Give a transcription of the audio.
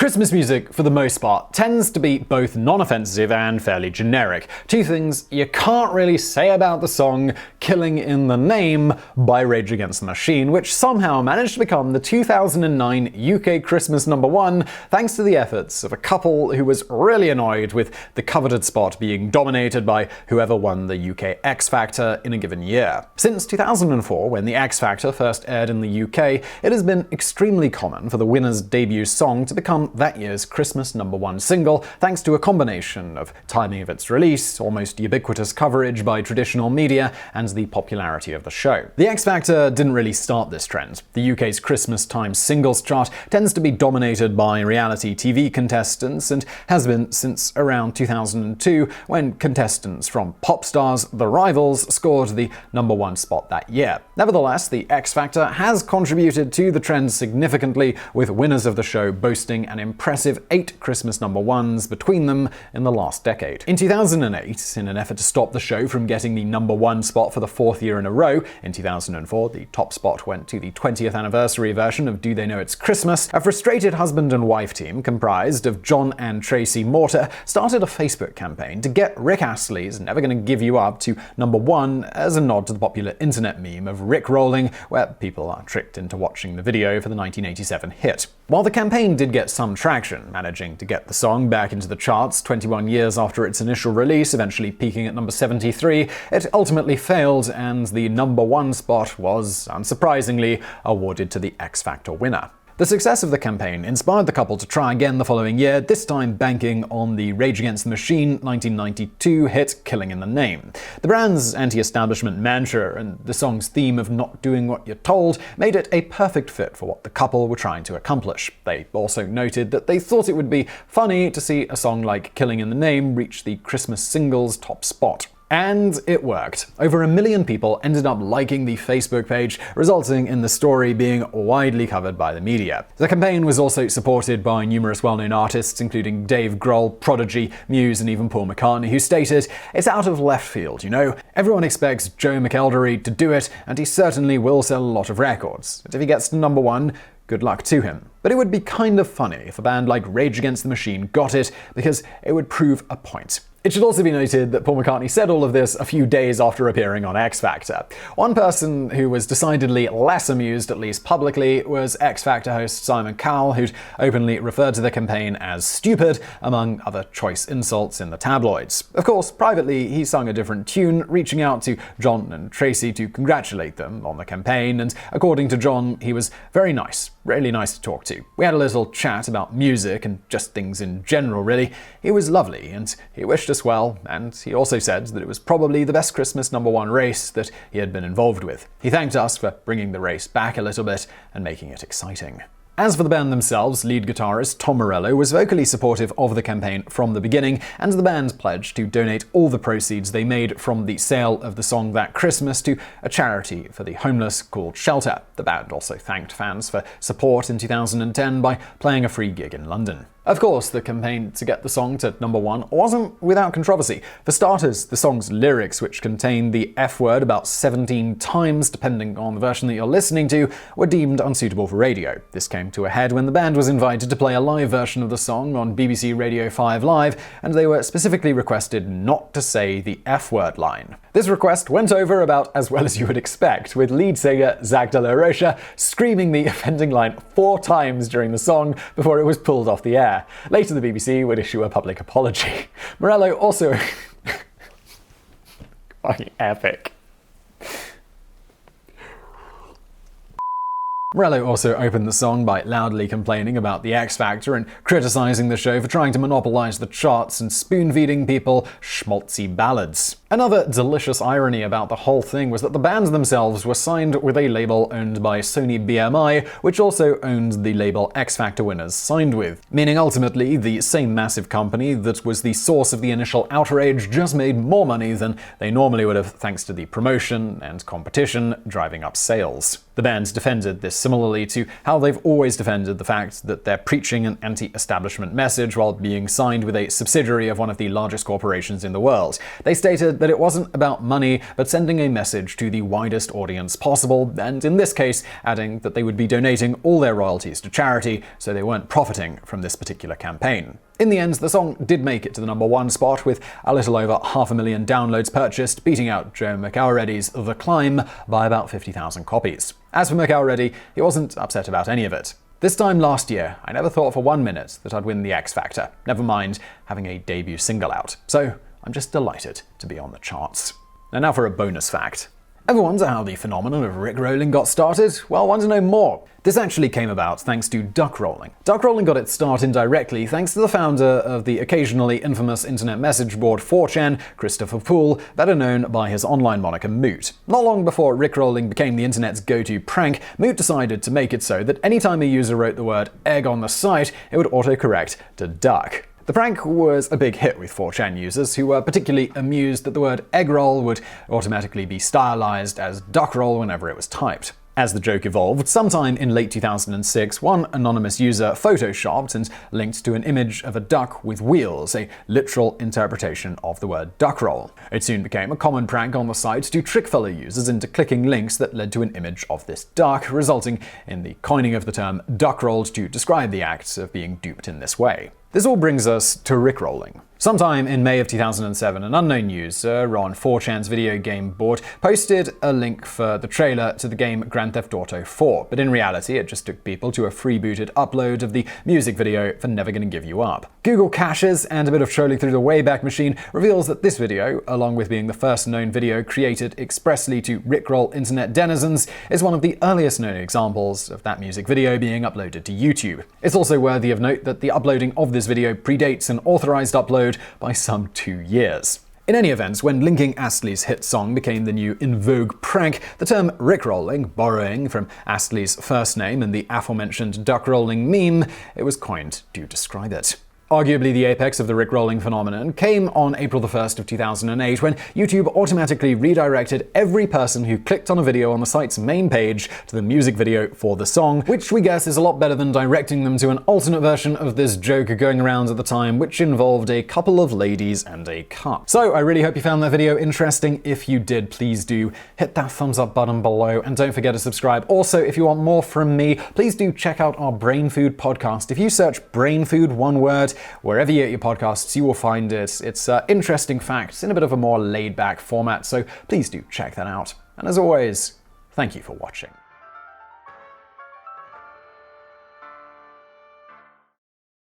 Christmas music, for the most part, tends to be both non-offensive and fairly generic. Two things you can't really say about the song Killing in the Name by Rage Against the Machine, which somehow managed to become the 2009 UK Christmas #1 thanks to the efforts of a couple who was really annoyed with the coveted spot being dominated by whoever won the UK X Factor in a given year. Since 2004, when the X Factor first aired in the UK, it has been extremely common for the winner's debut song to become that year's Christmas #1 single, thanks to a combination of timing of its release, almost ubiquitous coverage by traditional media, and the popularity of the show. The X Factor didn't really start this trend. The UK's Christmas time singles chart tends to be dominated by reality TV contestants and has been since around 2002, when contestants from pop stars The Rivals scored the #1 spot that year. Nevertheless, the X Factor has contributed to the trend significantly, with winners of the show boasting an impressive 8 Christmas #1s between them in the last decade. In 2008, in an effort to stop the show from getting the #1 spot for the 4th year in a row, in 2004 the top spot went to the 20th anniversary version of Do They Know It's Christmas, a frustrated husband and wife team comprised of John and Tracy Morter started a Facebook campaign to get Rick Astley's Never Gonna Give You Up to #1 as a nod to the popular internet meme of Rick rolling, where people are tricked into watching the video for the 1987 hit. While the campaign did get some traction, managing to get the song back into the charts 21 years after its initial release, eventually peaking at number 73, it ultimately failed, and the #1 spot was, unsurprisingly, awarded to the X Factor winner. The success of the campaign inspired the couple to try again the following year, this time banking on the Rage Against the Machine 1992 hit Killing in the Name. The band's anti-establishment mantra and the song's theme of not doing what you're told made it a perfect fit for what the couple were trying to accomplish. They also noted that they thought it would be funny to see a song like Killing in the Name reach the Christmas singles top spot. And it worked. Over 1 million people ended up liking the Facebook page, resulting in the story being widely covered by the media. The campaign was also supported by numerous well-known artists, including Dave Grohl, Prodigy, Muse, and even Paul McCartney, who stated, "It's out of left field, you know? Everyone expects Joe McElderry to do it, and he certainly will sell a lot of records. But if he gets to #1, good luck to him. But it would be kind of funny if a band like Rage Against the Machine got it, because it would prove a point." It should also be noted that Paul McCartney said all of this a few days after appearing on X Factor. One person who was decidedly less amused, at least publicly, was X Factor host Simon Cowell, who'd openly referred to the campaign as stupid, among other choice insults in the tabloids. Of course, privately, he sung a different tune, reaching out to John and Tracy to congratulate them on the campaign, and according to John, he was very nice, really nice to talk to. We had a little chat about music and just things in general, really. He was lovely, and he wished us well, and he also said that it was probably the best Christmas #1 race that he had been involved with. He thanked us for bringing the race back a little bit and making it exciting. As for the band themselves, lead guitarist Tom Morello was vocally supportive of the campaign from the beginning, and the band pledged to donate all the proceeds they made from the sale of the song that Christmas to a charity for the homeless called Shelter. The band also thanked fans for support in 2010 by playing a free gig in London. Of course, the campaign to get the song to #1 wasn't without controversy. For starters, the song's lyrics, which contain the F word about 17 times depending on the version that you're listening to, were deemed unsuitable for radio. This came to a head when the band was invited to play a live version of the song on BBC Radio 5 Live, and they were specifically requested not to say the F word line. This request went over about as well as you would expect, with lead singer Zach De La Rocha screaming the offending line 4 times during the song before it was pulled off the air. Later, the BBC would issue a public apology. Morello also... fucking epic. Morello also opened the song by loudly complaining about the X Factor and criticizing the show for trying to monopolize the charts and spoon-feeding people schmaltzy ballads. Another delicious irony about the whole thing was that the bands themselves were signed with a label owned by Sony BMI, which also owned the label X Factor winners signed with. Meaning ultimately, the same massive company that was the source of the initial outrage just made more money than they normally would have, thanks to the promotion and competition driving up sales. The band defended this similarly to how they've always defended the fact that they're preaching an anti-establishment message while being signed with a subsidiary of one of the largest corporations in the world. They stated, that it wasn't about money, but sending a message to the widest audience possible, and in this case, adding that they would be donating all their royalties to charity, so they weren't profiting from this particular campaign. In the end, the song did make it to the #1 spot, with a little over 500,000 downloads purchased, beating out Joe McElready's The Climb by about 50,000 copies. As for McElready, he wasn't upset about any of it. This time last year, I never thought for 1 minute that I'd win the X Factor, never mind having a debut single out. So I'm just delighted to be on the charts. And now for a bonus fact. Ever wonder how the phenomenon of Rickrolling got started? Well, want to know more? This actually came about thanks to duckrolling. Duckrolling got its start indirectly thanks to the founder of the occasionally infamous internet message board 4chan, Christopher Poole, better known by his online moniker Moot. Not long before Rickrolling became the internet's go-to prank, Moot decided to make it so that anytime a user wrote the word egg on the site, it would autocorrect to duck. The prank was a big hit with 4chan users, who were particularly amused that the word eggroll would automatically be stylized as duckroll whenever it was typed. As the joke evolved, sometime in late 2006, one anonymous user photoshopped and linked to an image of a duck with wheels, a literal interpretation of the word duckroll. It soon became a common prank on the site to trick fellow users into clicking links that led to an image of this duck, resulting in the coining of the term duckrolled to describe the act of being duped in this way. This all brings us to Rickrolling. Sometime in May of 2007, an unknown user on 4chan's video game board posted a link for the trailer to the game Grand Theft Auto 4, but in reality it just took people to a freebooted upload of the music video for Never Gonna Give You Up. Google caches and a bit of trolling through the Wayback Machine reveals that this video, along with being the first known video created expressly to Rickroll internet denizens, is one of the earliest known examples of that music video being uploaded to YouTube. It's also worthy of note that the uploading of this video predates an authorized upload by some 2 years. In any event, when linking Astley's hit song became the new in vogue prank, the term Rickrolling, borrowing from Astley's first name and the aforementioned duckrolling meme, it was coined to describe it. Arguably the apex of the Rickrolling phenomenon came on April 1st of 2008 when YouTube automatically redirected every person who clicked on a video on the site's main page to the music video for the song, which we guess is a lot better than directing them to an alternate version of this joke going around at the time, which involved a couple of ladies and a cut. So I really hope you found that video interesting. If you did, please do hit that thumbs up button below and don't forget to subscribe. Also, if you want more from me, please do check out our Brain Food podcast. If you search Brain Food, one word, wherever you get your podcasts, you will find it. It's interesting facts in a bit of a more laid-back format, so please do check that out. And as always, thank you for watching.